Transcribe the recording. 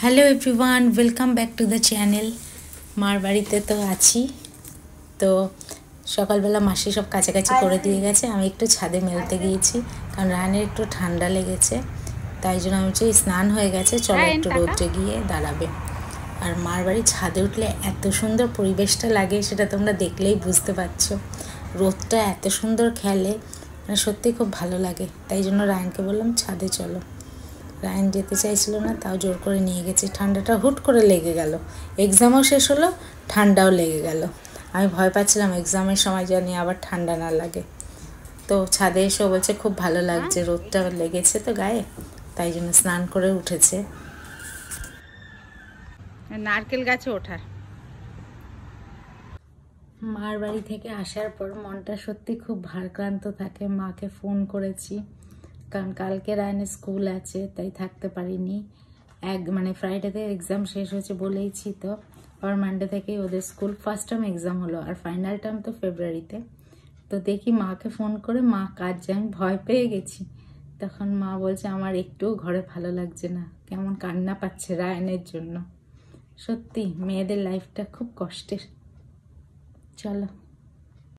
Hello everyone, welcome back to the channel. মার বাড়িতে তো আছি, তো সকালবেলা মাসি সব কাছাকাছি করে দিয়ে গেছে। আমি একটু ছাদে মেলতে গিয়েছি, কারণ রানের একটু ঠান্ডা লেগেছে, তাই জন্য আমি বলছি স্নান হয়ে গেছে, চলো একটু রোদ্রে গিয়ে দাঁড়াবে। আর মার বাড়ি ছাদে উঠলে এত সুন্দর পরিবেশটা লাগে, সেটা তোমরা দেখলেই বুঝতে পারছো। রোদটা এত সুন্দর খেলে, মানে সত্যি খুব ভালো লাগে। তাই জন্য রায়নকে বললাম ছাদে চলো। রায়ন যেতে চাইছিল না, তাও জোর করে নিয়ে গেছি। ঠান্ডাটা হুট করে লেগে গেল, এক্সামও শেষ হলো, ঠান্ডাও লেগে গেল। আমি ভয় পাচ্ছিলাম এক্সামের সময় জানি আবার ঠান্ডা না লাগে। তো ছাদে এসেও বলছে খুব ভালো লাগছে, রোদটা লেগেছে তো গায়ে, তাই জন্য স্নান করে উঠেছে। নারকেল গাছে ওঠা। মার বাড়ি থেকে আসার পর মনটা সত্যি খুব ভারাক্রান্ত থাকে। মাকে ফোন করেছি, কারণ কালকে রায়নের স্কুল আছে, তাই থাকতে পারিনি। মানে ফ্রাইডেতে এক্সাম শেষ হয়েছে বলেইছি তো, আর মানডে থেকেই ওদের স্কুল ফার্স্ট টার্ম এক্সাম হলো, আর ফাইনাল টার্ম তো ফেব্রুয়ারিতে। তো দেখি মাকে ফোন করে, মা কাজ যায়, আমি ভয় পেয়ে গেছি। তখন মা বলছে আমার একটুও ঘরে ভালো লাগছে না, কেমন কান্না পাচ্ছে রায়নের জন্য। সত্যি মেয়েদের লাইফটা খুব কষ্টের। চলো।